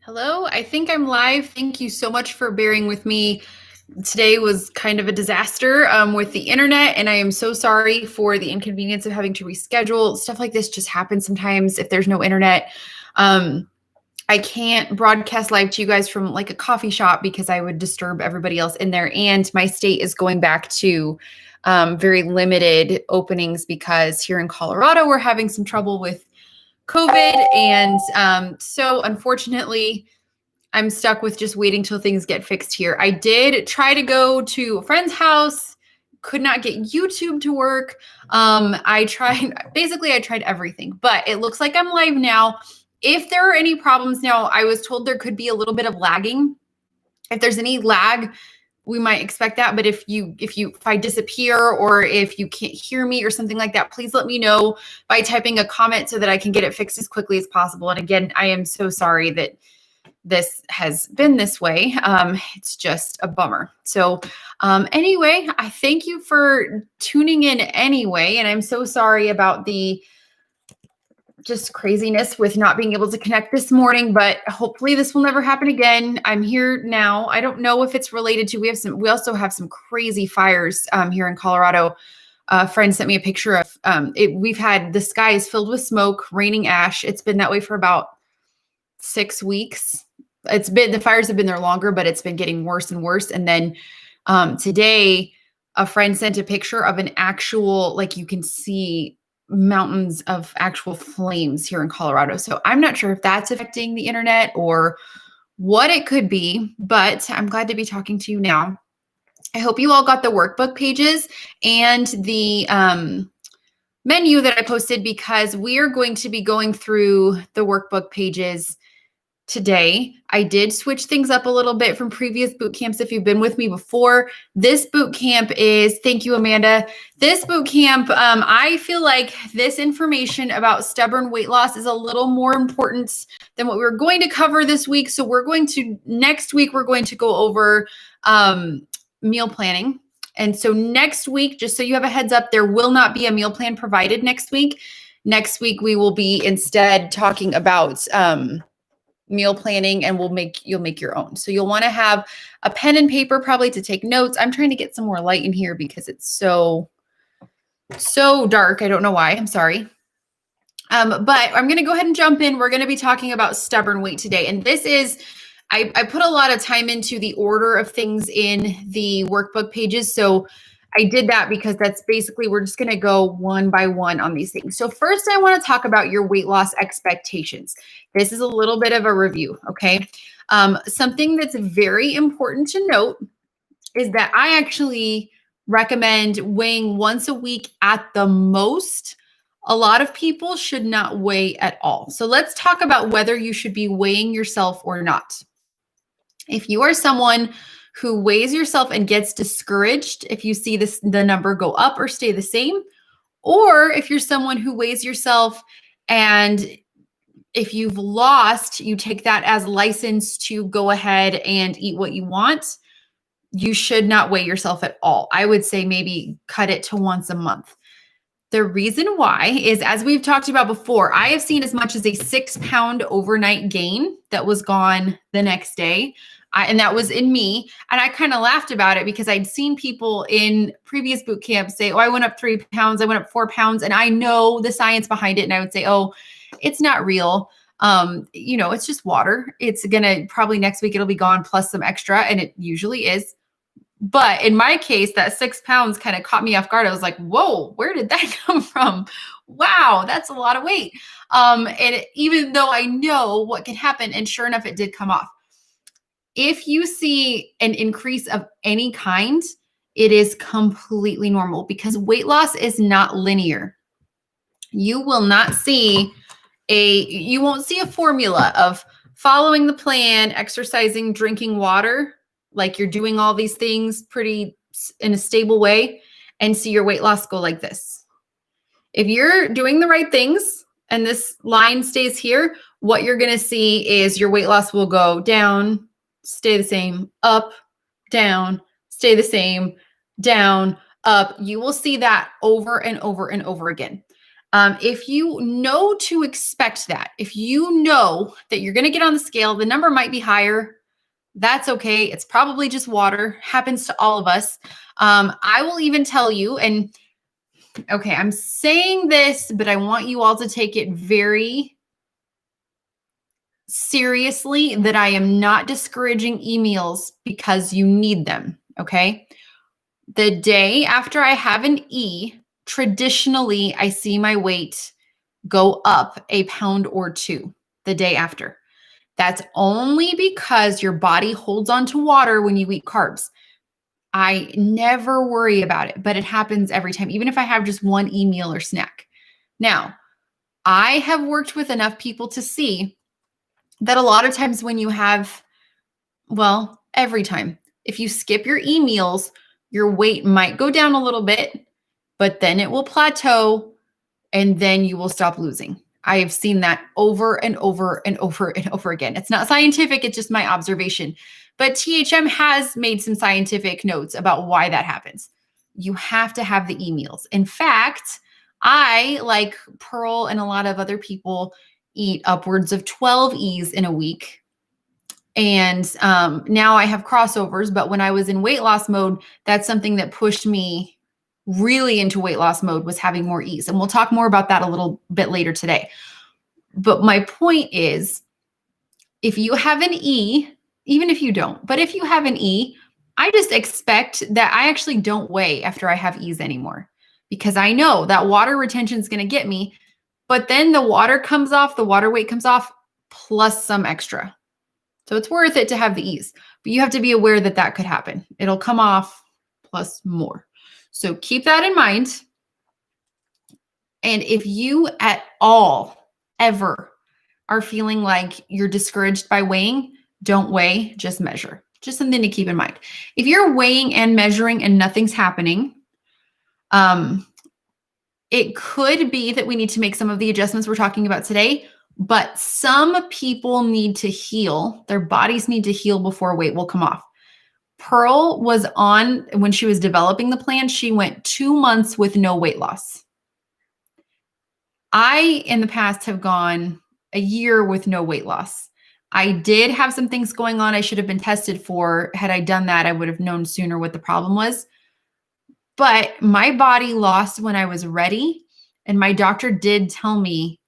Hello, I think I'm live. Thank you so much for bearing with me. Today was kind of a disaster with the internet, and I am so sorry for the inconvenience of having to reschedule. Stuff like this just happens sometimes if there's no internet. Um, I can't broadcast live to you guys from like a coffee shop because I would disturb everybody else in there. And my state is going back to very limited openings because here in Colorado, we're having some trouble with COVID. And so unfortunately, I'm stuck with just waiting till things get fixed here. I did try to go to a friend's house, could not get YouTube to work. I tried everything, but it looks like I'm live now. If there are any problems now, I was told there could be a little bit of lagging. If there's any lag, we might expect that. But if I disappear or if you can't hear me or something like that, please let me know by typing a comment so that I can get it fixed as quickly as possible. And again, I am so sorry that this has been this way. It's just a bummer. So anyway, I thank you for tuning in anyway. And I'm so sorry about the just craziness with not being able to connect this morning, but hopefully this will never happen again. I'm here now. I don't know if it's related to, we also have some crazy fires here in Colorado. A friend sent me a picture of we've had the sky is filled with smoke, raining ash. It's been that way for about 6 weeks. The fires have been there longer, but it's been getting worse and worse. And then today, a friend sent a picture of an actual, like you can see mountains of actual flames here in Colorado. So I'm not sure if that's affecting the internet or what it could be, but I'm glad to be talking to you now. I hope you all got the workbook pages and the menu that I posted because we are going to be going through the workbook pages today. I did switch things up a little bit from previous boot camps. If you've been with me before, this boot camp is, thank you, Amanda. This boot camp, I feel like this information about stubborn weight loss is a little more important than what we were going to cover this week. So next week, we're going to go over meal planning. And so next week, just so you have a heads up, there will not be a meal plan provided next week. Next week, we will be instead talking about meal planning, and you'll make your own. So you'll want to have a pen and paper probably to take notes. I'm trying to get some more light in here because it's so dark. I don't know why. I'm sorry. But I'm going to go ahead and jump in. We're going to be talking about stubborn weight today. And this is, I put a lot of time into the order of things in the workbook pages. So I did that because that's basically, we're just going to go one by one on these things. So first, I want to talk about your weight loss expectations. This is a little bit of a review, okay? Something that's very important to note is that I actually recommend weighing once a week at the most. A lot of people should not weigh at all. So let's talk about whether you should be weighing yourself or not. If you are someone who weighs yourself and gets discouraged if you see the number go up or stay the same, or if you're someone who weighs yourself and if you've lost, you take that as license to go ahead and eat what you want, you should not weigh yourself at all. I would say maybe cut it to once a month. The reason why is, as we've talked about before, I have seen as much as a 6-pound overnight gain that was gone the next day. And that was in me. And I kind of laughed about it because I'd seen people in previous boot camps say, oh, I went up 3 pounds, I went up 4 pounds. And I know the science behind it. And I would say, oh, it's not real. It's just water. It's going to probably next week, it'll be gone plus some extra. And it usually is. But in my case, that 6 pounds kind of caught me off guard. I was like, whoa, where did that come from? Wow, that's a lot of weight. Even though I know what can happen, and sure enough, it did come off. If you see an increase of any kind, it is completely normal because weight loss is not linear. You won't see a formula of following the plan, exercising, drinking water, like you're doing all these things pretty in a stable way, and see your weight loss go like this. If you're doing the right things and this line stays here, what you're going to see is your weight loss will go down, stay the same, up, down, stay the same, down, up. You will see that over and over and over again. If you know to expect that, if you know that you're going to get on the scale, the number might be higher. That's okay. It's probably just water. Happens to all of us. I will even tell you, and okay, I'm saying this, but I want you all to take it very seriously that I am not discouraging e-meals because you need them. Okay. The day after I have an E, traditionally, I see my weight go up a pound or two the day after. That's only because your body holds on to water when you eat carbs. I never worry about it, but it happens every time, even if I have just one e-meal or snack. Now, I have worked with enough people to see that a lot of times when you have, well, every time, if you skip your e-meals, your weight might go down a little bit, but then it will plateau and then you will stop losing. I have seen that over and over and over and over again. It's not scientific, it's just my observation. But THM has made some scientific notes about why that happens. You have to have the e-meals. In fact, I, like Pearl and a lot of other people, eat upwards of 12 E's in a week. And now I have crossovers, but when I was in weight loss mode, that's something that pushed me really into weight loss mode, was having more E's. And we'll talk more about that a little bit later today. But my point is, if you have an E, even if you don't, but if you have an E, I just expect that I actually don't weigh after I have E's anymore, because I know that water retention is going to get me, but then the water comes off, the water weight comes off plus some extra. So it's worth it to have the E's, but you have to be aware that that could happen. It'll come off plus more. So keep that in mind. And if you at all ever are feeling like you're discouraged by weighing, don't weigh, just measure. Just something to keep in mind. If you're weighing and measuring and nothing's happening, it could be that we need to make some of the adjustments we're talking about today, but some people need to heal. Their bodies need to heal before weight will come off. Pearl was on, when she was developing the plan, she went 2 months with no weight loss. I, in the past, have gone a year with no weight loss. I did have some things going on I should have been tested for. Had I done that, I would have known sooner what the problem was. But my body lost when I was ready. And my doctor did tell me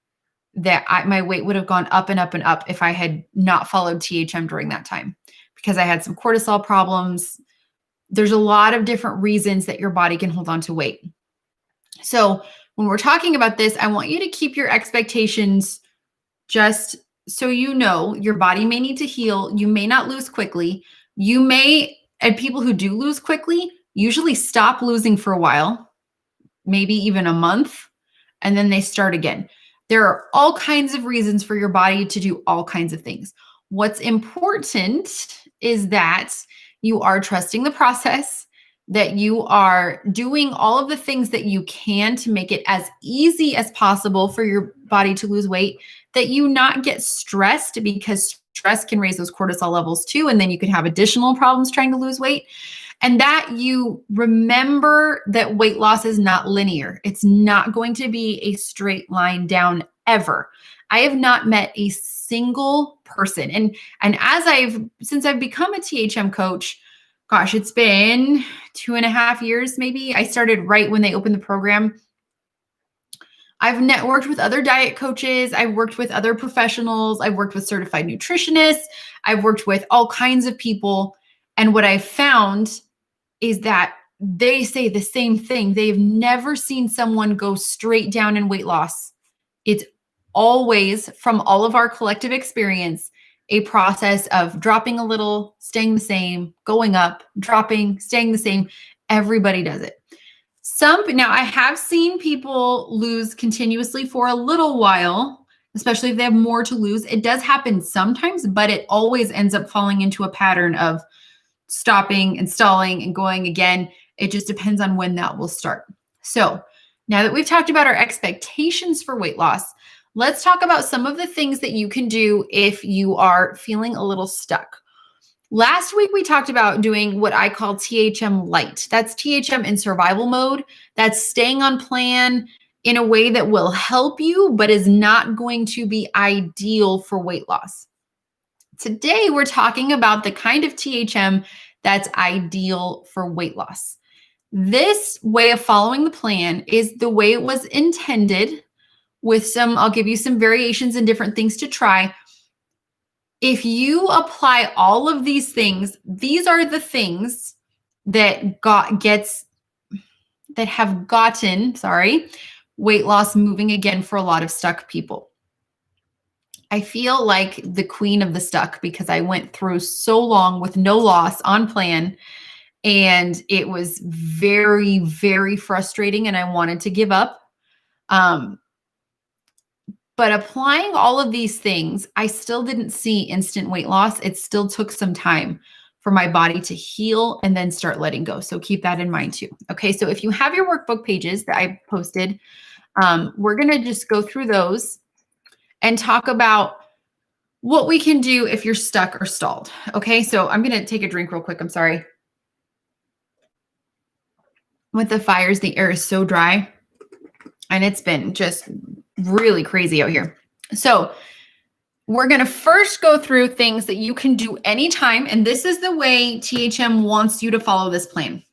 that my weight would have gone up and up and up if I had not followed THM during that time, because I had some cortisol problems. There's a lot of different reasons that your body can hold on to weight. So when we're talking about this, I want you to keep your expectations, just so you know your body may need to heal. You may not lose quickly. You may, and people who do lose quickly usually stop losing for a while, maybe even a month, and then they start again. There are all kinds of reasons for your body to do all kinds of things. What's important is that you are trusting the process, that you are doing all of the things that you can to make it as easy as possible for your body to lose weight, that you not get stressed, because stress can raise those cortisol levels too, and then you can have additional problems trying to lose weight. And that you remember that weight loss is not linear. It's not going to be a straight line down ever. I have not met a single person. And since I've become a THM coach, gosh, it's been 2.5 years maybe. I started right when they opened the program. I've networked with other diet coaches. I've worked with other professionals. I've worked with certified nutritionists. I've worked with all kinds of people. And what I've found is that they say the same thing. They've never seen someone go straight down in weight loss. It's always, from all of our collective experience, a process of dropping a little, staying the same, going up, dropping, staying the same. Everybody does it. Now I have seen people lose continuously for a little while, especially if they have more to lose. It does happen sometimes, but it always ends up falling into a pattern of stopping and stalling and going again. It just depends on when that will start. So now that we've talked about our expectations for weight loss, let's talk about some of the things that you can do if you are feeling a little stuck. Last week, we talked about doing what I call THM light. That's THM in survival mode. That's staying on plan. in a way that will help you, but is not going to be ideal for weight loss. Today, we're talking about the kind of THM that's ideal for weight loss. This way of following the plan is the way it was intended, with some, I'll give you some variations and different things to try. If you apply all of these things, these are the things that have gotten, weight loss moving again for a lot of stuck people. I feel like the queen of the stuck because I went through so long with no loss on plan, and it was very, very frustrating, and I wanted to give up. But applying all of these things, I still didn't see instant weight loss. It still took some time for my body to heal and then start letting go. So keep that in mind too. Okay, so if you have your workbook pages that I posted, we're going to just go through those and talk about what we can do if you're stuck or stalled. Okay, so I'm going to take a drink real quick. I'm sorry. With the fires, the air is so dry, and it's been just really crazy out here. So we're going to first go through things that you can do anytime. And this is the way THM wants you to follow this plan.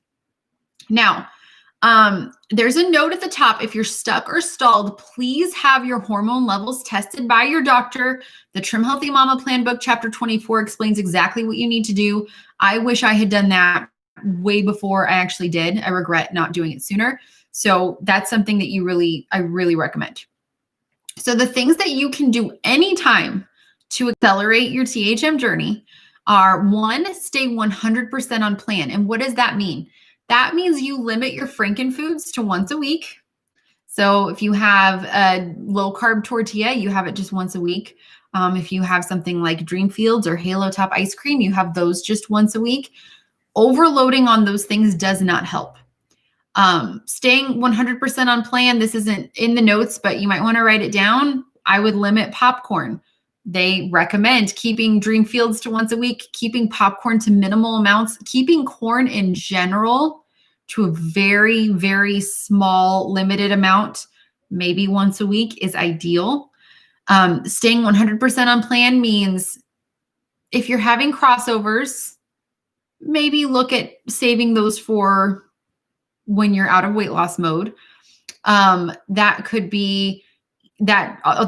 Now, there's a note at the top. If you're stuck or stalled, please have your hormone levels tested by your doctor. The Trim Healthy Mama Plan book, chapter 24, explains exactly what you need to do. I wish I had done that way before I actually did. I regret not doing it sooner. So that's something that I really recommend. So the things that you can do anytime to accelerate your THM journey are: one, stay 100% on plan. And what does that mean? That means you limit your frankenfoods to once a week. So if you have a low carb tortilla, you have it just once a week. If you have something like Dreamfields or Halo Top ice cream, you have those just once a week. Overloading on those things does not help. Staying 100% on plan. This isn't in the notes, but you might want to write it down. I would limit popcorn. They recommend keeping Dreamfields to once a week, keeping popcorn to minimal amounts, keeping corn in general to a very, very small, limited amount, maybe once a week is ideal. Staying 100% on plan means if you're having crossovers, maybe look at saving those for when you're out of weight loss mode. That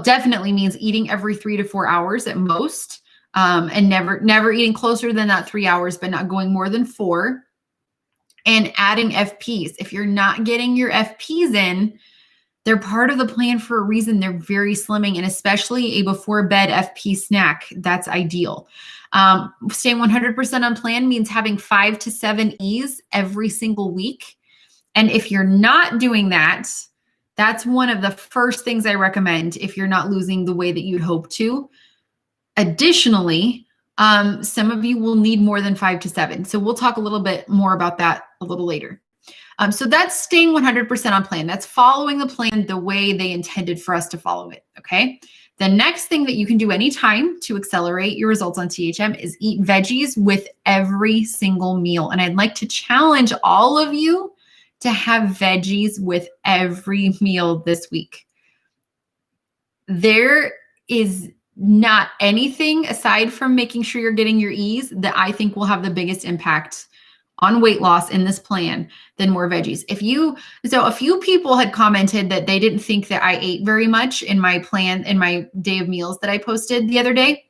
definitely means eating every 3 to 4 hours at most, and never eating closer than that 3 hours, but not going more than 4. And adding FPs. If you're not getting your FPs in, they're part of the plan for a reason. They're very slimming, and especially a before bed FP snack, that's ideal. Staying 100% on plan means having 5 to 7 E's every single week. And if you're not doing that, that's one of the first things I recommend if you're not losing the way that you'd hope to. Additionally, some of you will need more than 5 to 7. So we'll talk a little bit more about that a little later. So that's staying 100% on plan. That's following the plan the way they intended for us to follow it, okay? The next thing that you can do anytime to accelerate your results on THM is eat veggies with every single meal. And I'd like to challenge all of you to have veggies with every meal this week. There is not anything aside from making sure you're getting your E's that I think will have the biggest impact on weight loss in this plan than more veggies. So a few people had commented that they didn't think that I ate very much in my plan, in my day of meals that I posted the other day.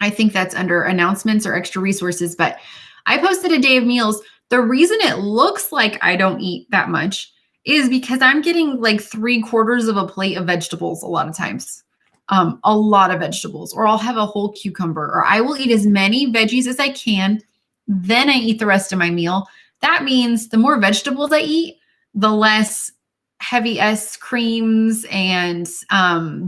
I think that's under announcements or extra resources, but I posted a day of meals. The reason it looks like I don't eat that much is because I'm getting like 3/4 of a plate of vegetables a lot of times. A lot of vegetables, or I'll have a whole cucumber, or I will eat as many veggies as I can. Then I eat the rest of my meal. That means the more vegetables I eat, the less heavy creams and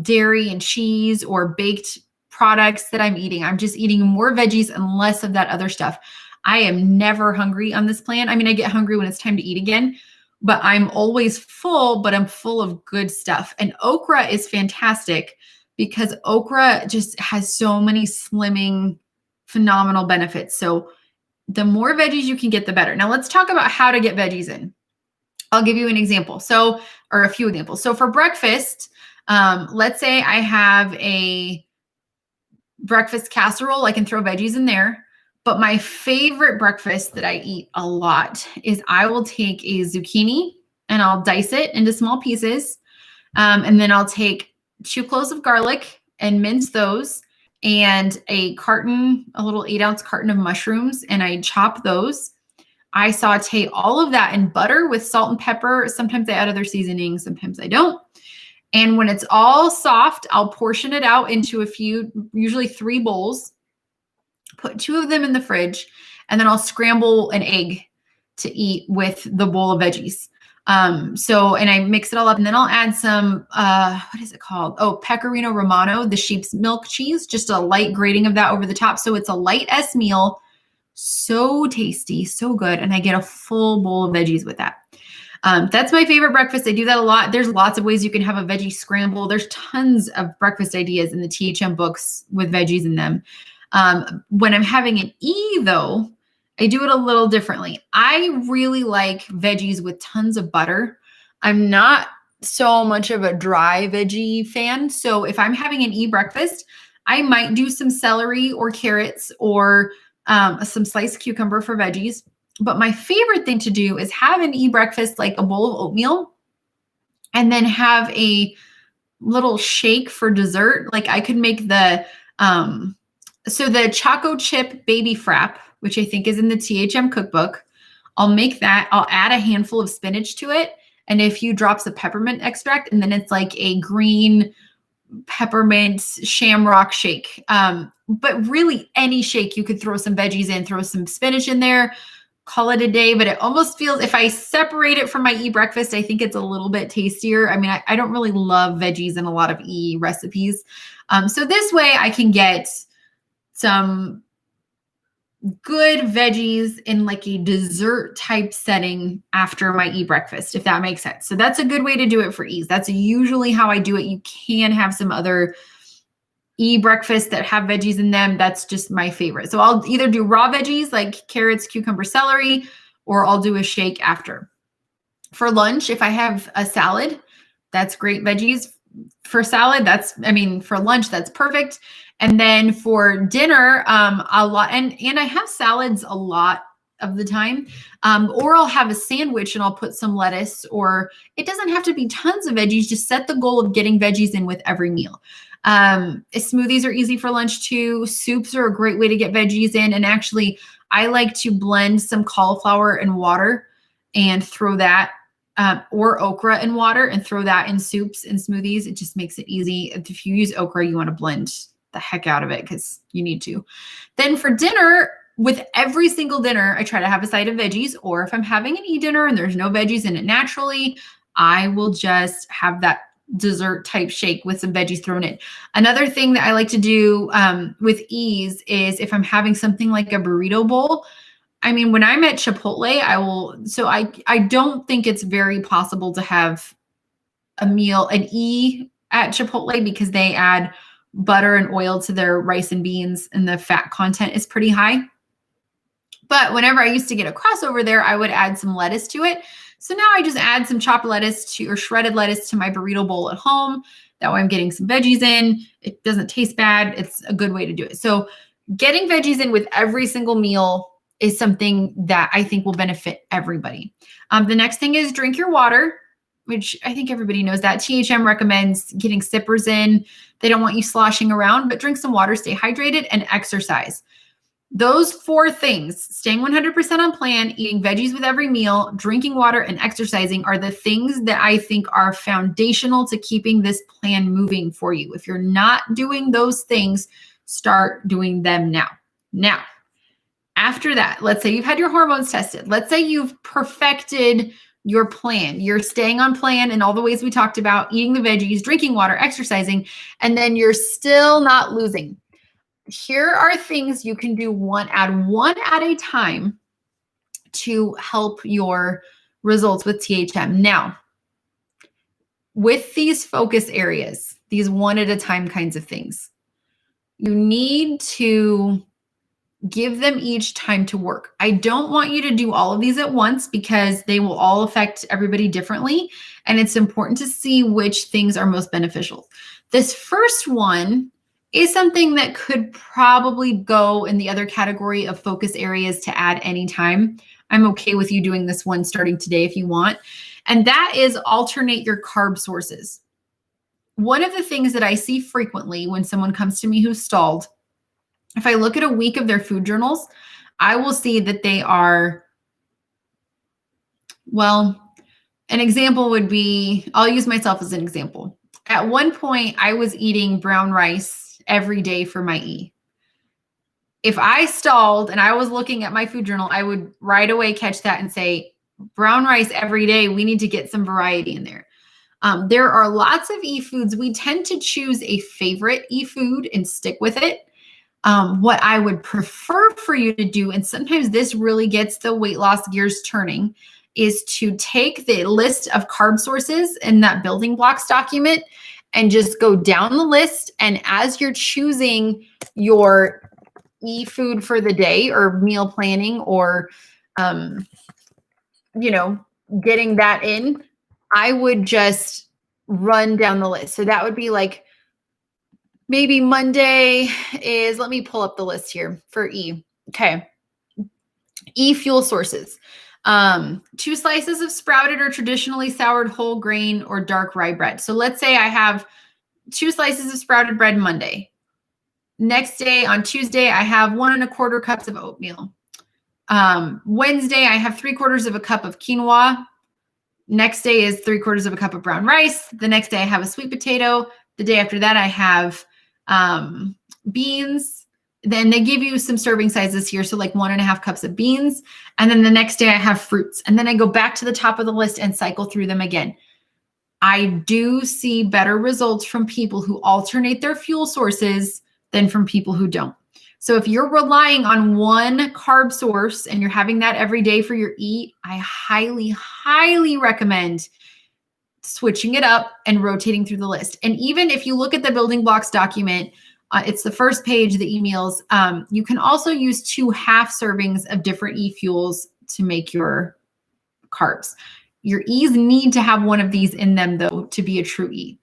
dairy and cheese or baked products that I'm eating. I'm just eating more veggies and less of that other stuff. I am never hungry on this plan. I mean, I get hungry when it's time to eat again, but I'm always full, but I'm full of good stuff. And okra is fantastic because okra just has so many slimming, phenomenal benefits. So the more veggies you can get, the better. Now let's talk about how to get veggies in. I'll give you an example. So or a few examples. So for breakfast, let's say I have a breakfast casserole, I can throw veggies in there. But my favorite breakfast that I eat a lot is I will take a zucchini and I'll dice it into small pieces. And then I'll take 2 cloves of garlic and mince those, and a little 8-ounce carton of mushrooms, and I chop those. I saute all of that in butter with salt and pepper. Sometimes I add other seasonings, sometimes I don't. And when it's all soft, I'll portion it out into usually 3 bowls, put 2 of them in the fridge, and then I'll scramble an egg to eat with the bowl of veggies. And I mix it all up, and then I'll add some, what is it called? Oh, Pecorino Romano, the sheep's milk cheese, just a light grating of that over the top. So it's a light S meal. So tasty, so good. And I get a full bowl of veggies with that. That's my favorite breakfast. I do that a lot. There's lots of ways you can have a veggie scramble. There's tons of breakfast ideas in the THM books with veggies in them. When I'm having an E though, I do it a little differently. I really like veggies with tons of butter. I'm not so much of a dry veggie fan. So if I'm having an E breakfast, I might do some celery or carrots or some sliced cucumber for veggies. But my favorite thing to do is have an E breakfast, like a bowl of oatmeal, and then have a little shake for dessert. Like I could make the Choco Chip Baby Frap, which I think is in the THM cookbook. I'll make that. I'll add a handful of spinach to it and a few drops of peppermint extract. And then it's like a green peppermint shamrock shake. But really any shake, you could throw some veggies in, throw some spinach in there, call it a day. But it almost feels, if I separate it from my E breakfast, I think it's a little bit tastier. I mean, I don't really love veggies in a lot of E recipes. So this way I can get some good veggies in like a dessert type setting after my E breakfast, if that makes sense. So that's a good way to do it for E's. That's usually how I do it. You can have some other E breakfasts that have veggies in them. That's just my favorite. So I'll either do raw veggies like carrots, cucumber, celery, or I'll do a shake after. For lunch, if I have a salad, that's great veggies. For salad, for lunch, that's perfect. And then for dinner, a lot, and I have salads a lot of the time, or I'll have a sandwich and I'll put some lettuce, or it doesn't have to be tons of veggies. Just set the goal of getting veggies in with every meal. Smoothies are easy for lunch too. Soups are a great way to get veggies in. And actually, I like to blend some cauliflower and water and throw that, or okra and water, and throw that in soups and smoothies. It just makes it easy. If you use okra, you want to blend the heck out of it because you need to. Then for dinner, with every single dinner, I try to have a side of veggies, or if I'm having an E dinner and there's no veggies in it naturally, I will just have that dessert type shake with some veggies thrown in. Another thing that I like to do with E's is if I'm having something like a burrito bowl. I mean, when I'm at Chipotle, I don't think it's very possible to have an E at Chipotle because they add butter and oil to their rice and beans, and the fat content is pretty high. But whenever I used to get a crossover there, I would add some lettuce to it. So now I just add some chopped lettuce or shredded lettuce to my burrito bowl at home. That way I'm getting some veggies in. It doesn't taste bad. It's a good way to do it. So getting veggies in with every single meal is something that I think will benefit everybody. The next thing is drink your water, which I think everybody knows that. THM recommends getting sippers in. They don't want you sloshing around, but drink some water, stay hydrated, and exercise. Those 4 things, staying 100% on plan, eating veggies with every meal, drinking water, and exercising, are the things that I think are foundational to keeping this plan moving for you. If you're not doing those things, start doing them now. Now, after that, let's say you've had your hormones tested. Let's say you've perfected your plan. You're staying on plan in all the ways we talked about, eating the veggies, drinking water, exercising, and then you're still not losing. Here are things you can do one at a time to help your results with THM. Now, with these focus areas, these one at a time kinds of things, you need to Give them each time to work. I don't want you to do all of these at once because they will all affect everybody differently. And it's important to see which things are most beneficial. This first one is something that could probably go in the other category of focus areas to add anytime. I'm okay with you doing this one starting today if you want. And that is alternate your carb sources. One of the things that I see frequently when someone comes to me who's stalled, if I look at a week of their food journals, I will see that they are, well, an example would be, I'll use myself as an example. At one point, I was eating brown rice every day for my E. If I stalled and I was looking at my food journal, I would right away catch that and say, brown rice every day, we need to get some variety in there. There are lots of E foods. We tend to choose a favorite E food and stick with it. What I would prefer for you to do, and sometimes this really gets the weight loss gears turning, is to take the list of carb sources in that building blocks document and just go down the list. And as you're choosing your E food for the day or meal planning or, getting that in, I would just run down the list. So that would be like, maybe Monday is, let me pull up the list here for E. Okay. E fuel sources. 2 slices of sprouted or traditionally soured whole grain or dark rye bread. So let's say I have 2 slices of sprouted bread Monday. Next day on Tuesday, I have 1 1/4 cups of oatmeal. Wednesday, I have 3/4 of a cup of quinoa. Next day is 3/4 of a cup of brown rice. The next day I have a sweet potato. The day after that, I have beans. Then they give you some serving sizes here. So like 1 1/2 cups of beans. And then the next day I have fruits. And then I go back to the top of the list and cycle through them again. I do see better results from people who alternate their fuel sources than from people who don't. So if you're relying on one carb source and you're having that every day for your E, I highly, highly recommend switching it up and rotating through the list. And even if you look at the building blocks document, it's the first page, the e-meals. You can also use 2 half servings of different E fuels to make your carbs. Your E's need to have one of these in them, though, to be a true E.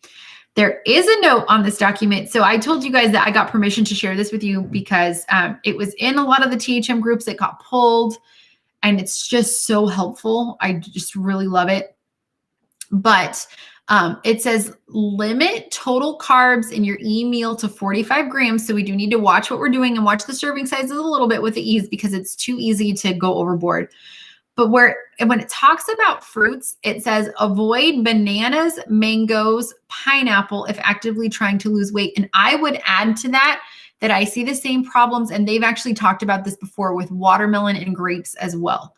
There is a note on this document. So I told you guys that I got permission to share this with you because it was in a lot of the THM groups that got pulled, and it's just so helpful. I just really love it. But it says limit total carbs in your E meal to 45 grams. So we do need to watch what we're doing and watch the serving sizes a little bit with the E's because it's too easy to go overboard. But when it talks about fruits, it says avoid bananas, mangoes, pineapple if actively trying to lose weight. And I would add to that I see the same problems, and they've actually talked about this before with watermelon and grapes as well.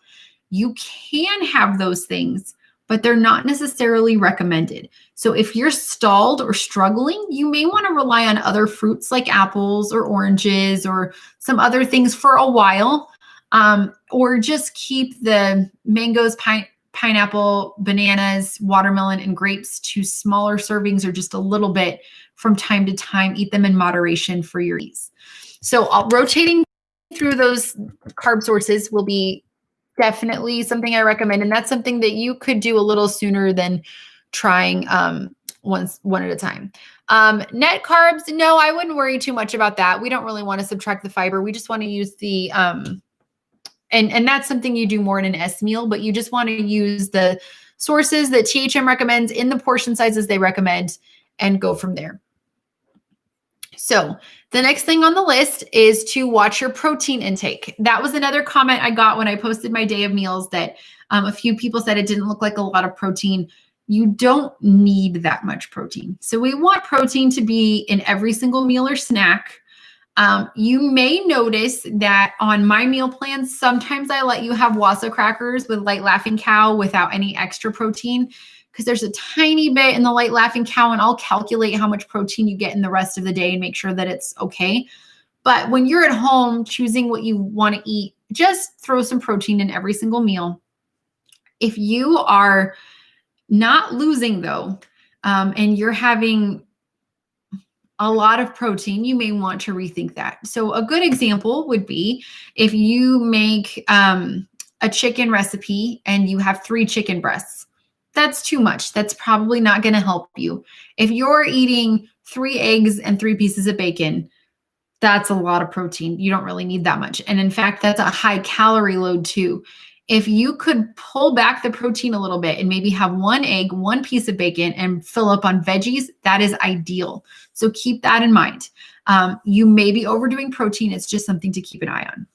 You can have those things, but they're not necessarily recommended. So if you're stalled or struggling, you may want to rely on other fruits like apples or oranges or some other things for a while. Or just keep the mangoes, pineapple, bananas, watermelon, and grapes to smaller servings or just a little bit from time to time. Eat them in moderation for your ease. So rotating through those carb sources will be definitely something I recommend. And that's something that you could do a little sooner than trying one at a time. Net carbs, no, I wouldn't worry too much about that. We don't really want to subtract the fiber. We just want to use the and that's something you do more in an S meal, but you just want to use the sources that THM recommends in the portion sizes they recommend and go from there. So the next thing on the list is to watch your protein intake. That was another comment I got when I posted my day of meals that a few people said it didn't look like a lot of protein. You don't need that much protein. So we want protein to be in every single meal or snack. You may notice that on my meal plans, sometimes I let you have Wassa crackers with Light Laughing Cow without any extra protein because there's a tiny bit in the Light Laughing Cow, and I'll calculate how much protein you get in the rest of the day and make sure that it's okay. But when you're at home choosing what you want to eat, just throw some protein in every single meal. If you are not losing though, and you're having a lot of protein, you may want to rethink that. So a good example would be if you make a chicken recipe and you have 3 chicken breasts. That's too much. That's probably not going to help you. If you're eating 3 eggs and 3 pieces of bacon, that's a lot of protein. You don't really need that much. And in fact, that's a high calorie load too. If you could pull back the protein a little bit and maybe have 1 egg, 1 piece of bacon, and fill up on veggies, that is ideal. So keep that in mind. You may be overdoing protein. It's just something to keep an eye on.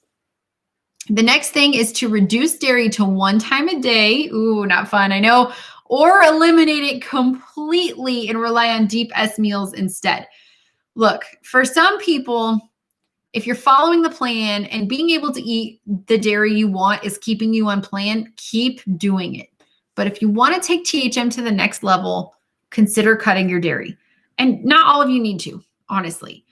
The next thing is to reduce dairy to 1 time a day. Ooh, not fun, I know. Or eliminate it completely and rely on deep S meals instead. Look, for some people, if you're following the plan and being able to eat the dairy you want is keeping you on plan, keep doing it. But if you want to take THM to the next level, consider cutting your dairy. And not all of you need to, honestly.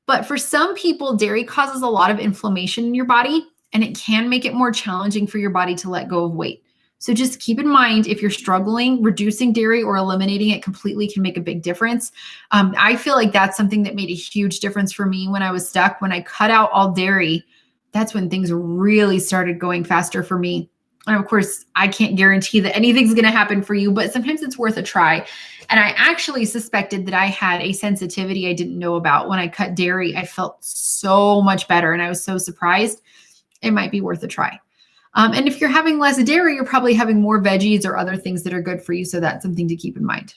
But for some people, dairy causes a lot of inflammation in your body, and it can make it more challenging for your body to let go of weight. So just keep in mind, if you're struggling, reducing dairy or eliminating it completely can make a big difference. I feel like that's something that made a huge difference for me when I was stuck. When I cut out all dairy, that's when things really started going faster for me. And of course, I can't guarantee that anything's going to happen for you, but sometimes it's worth a try. And I actually suspected that I had a sensitivity I didn't know about. When I cut dairy, I felt so much better, and I was so surprised. It might be worth a try. And if you're having less dairy, you're probably having more veggies or other things that are good for you. So that's something to keep in mind.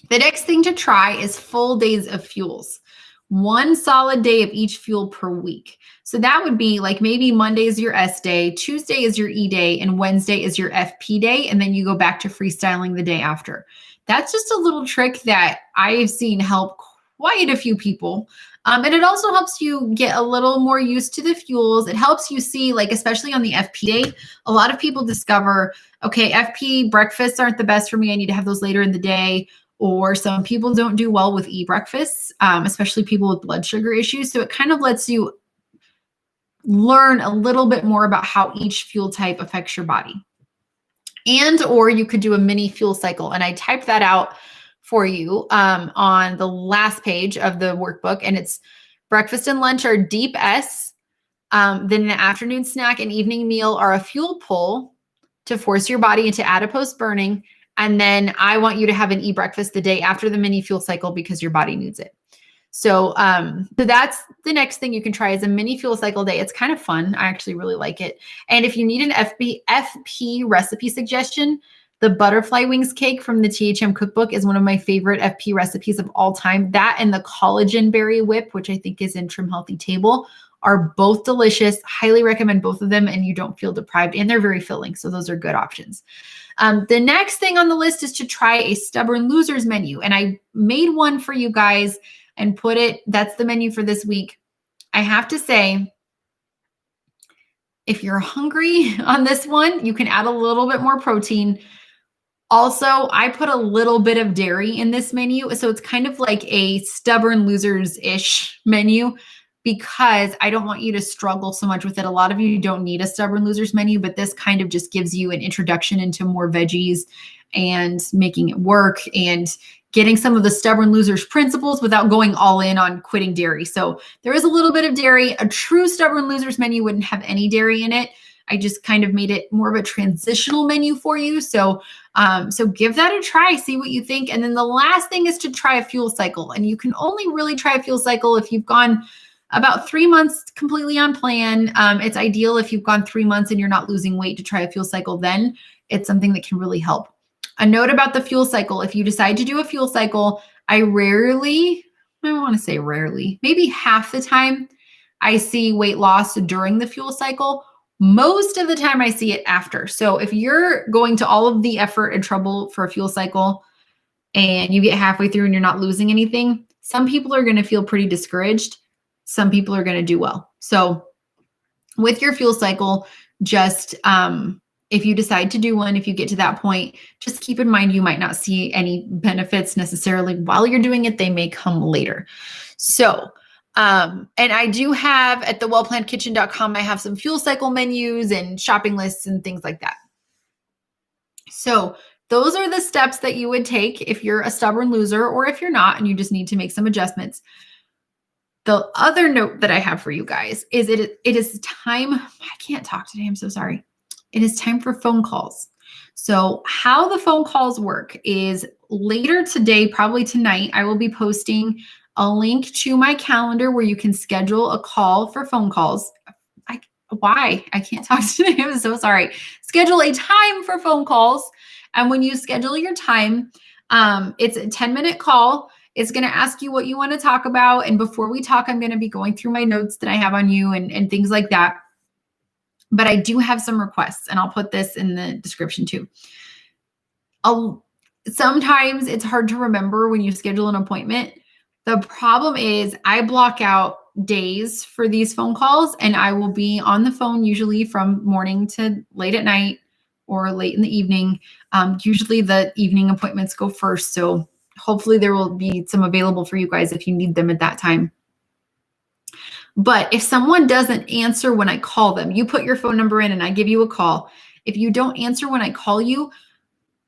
The next thing to try is full days of fuels. 1 solid day of each fuel per week. So that would be like maybe Monday is your S day, Tuesday is your E day, and Wednesday is your FP day. And then you go back to freestyling the day after. That's just a little trick that I've seen help quite a few people. And it also helps you get a little more used to the fuels. It helps you see, like, especially on the FP day, a lot of people discover, okay, FP breakfasts aren't the best for me. I need to have those later in the day. Or some people don't do well with e-breakfasts, especially people with blood sugar issues. So it kind of lets you learn a little bit more about how each fuel type affects your body. And, or you could do a mini fuel cycle. And I typed that out for you on the last page of the workbook. And it's breakfast and lunch are deep S. Then an afternoon snack and evening meal are a fuel pull to force your body into adipose burning. And then I want you to have an e-breakfast the day after the mini fuel cycle because your body needs it. So that's the next thing you can try is a mini fuel cycle day. It's kind of fun. I actually really like it. And if you need an FP recipe suggestion, the butterfly wings cake from the THM cookbook is one of my favorite FP recipes of all time. That and the collagen berry whip, which I think is in Trim Healthy Table, are both delicious. Highly recommend both of them, and you don't feel deprived, and they're very filling. So those are good options. The next thing on the list is to try a Stubborn Losers menu. And I made one for you guys and put it, that's the menu for this week. I have to say, if you're hungry on this one, you can add a little bit more protein. Also, I put a little bit of dairy in this menu. So it's kind of like a Stubborn Losers-ish menu because I don't want you to struggle so much with it. A lot of you don't need a Stubborn Losers menu, but this kind of just gives you an introduction into more veggies and making it work and getting some of the Stubborn Losers principles without going all in on quitting dairy. So there is a little bit of dairy. A true Stubborn Losers menu wouldn't have any dairy in it. I just kind of made it more of a transitional menu for you. So give that a try, see what you think. And then the last thing is to try a fuel cycle. And you can only really try a fuel cycle if you've gone about 3 months completely on plan. It's ideal if you've gone 3 months and you're not losing weight to try a fuel cycle, then it's something that can really help. A note about the fuel cycle. If you decide to do a fuel cycle, I want to say rarely, maybe half the time I see weight loss during the fuel cycle. Most of the time I see it after. So if you're going to all of the effort and trouble for a fuel cycle and you get halfway through and you're not losing anything, some people are going to feel pretty discouraged. Some people are going to do well. So with your fuel cycle, just if you decide to do one, if you get to that point, just keep in mind you might not see any benefits necessarily while you're doing it. They may come later. So and I do have at the wellplannedkitchen.com, I have some fuel cycle menus and shopping lists and things like that. So those are the steps that you would take if you're a stubborn loser or if you're not and you just need to make some adjustments. The other note that I have for you guys is it is time. I can't talk today. I'm so sorry. It is time for phone calls. So how the phone calls work is later today, probably tonight, I will be posting a link to my calendar where you can schedule a call for phone calls. Why? I can't talk today. I'm so sorry. Schedule a time for phone calls. And when you schedule your time, it's a 10-minute call. It's going to ask you what you want to talk about. And before we talk, I'm going to be going through my notes that I have on you and things like that. But I do have some requests, and I'll put this in the description too. Sometimes it's hard to remember when you schedule an appointment. The problem is I block out days for these phone calls, and I will be on the phone usually from morning to late at night or late in the evening. Usually the evening appointments go first. So hopefully there will be some available for you guys if you need them at that time. But if someone doesn't answer when I call them, you put your phone number in and I give you a call. If you don't answer when I call you,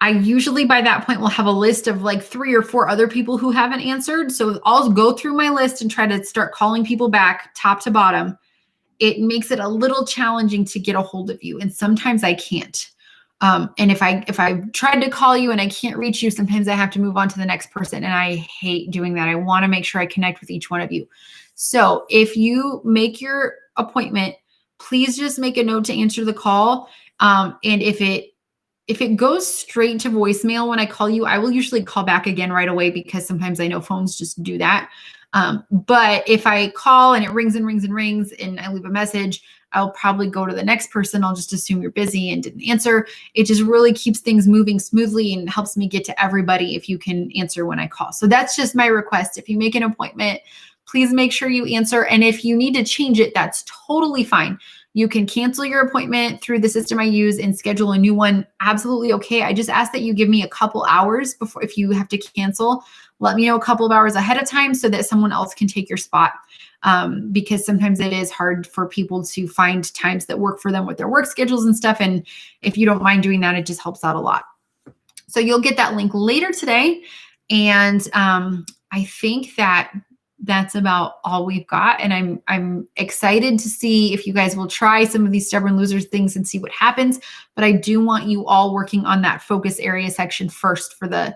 I usually by that point will have a list of like 3 or 4 other people who haven't answered. So I'll go through my list and try to start calling people back top to bottom. It makes it a little challenging to get a hold of you. And sometimes I can't. And if I've tried to call you and I can't reach you, sometimes I have to move on to the next person. And I hate doing that. I want to make sure I connect with each one of you. So if you make your appointment, please just make a note to answer the call. And if it goes straight to voicemail when I call you, I will usually call back again right away because sometimes I know phones just do that. But if I call and it rings and rings and rings and I leave a message, I'll probably go to the next person. I'll just assume you're busy and didn't answer. It just really keeps things moving smoothly and helps me get to everybody if you can answer when I call. So that's just my request. If you make an appointment, please make sure you answer. And if you need to change it, that's totally fine. You can cancel your appointment through the system I use and schedule a new one. Absolutely okay. I just ask that you give me a couple hours before, if you have to cancel, let me know a couple of hours ahead of time so that someone else can take your spot. Because sometimes it is hard for people to find times that work for them with their work schedules and stuff. And if you don't mind doing that, it just helps out a lot. So you'll get that link later today. And I think that's about all we've got. And I'm excited to see if you guys will try some of these stubborn losers things and see what happens. But I do want you all working on that focus area section first for the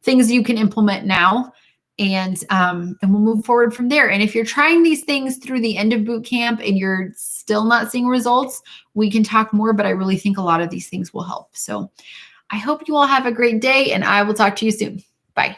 things you can implement now. And we'll move forward from there. And if you're trying these things through the end of boot camp and you're still not seeing results, we can talk more, but I really think a lot of these things will help. So I hope you all have a great day and I will talk to you soon. Bye.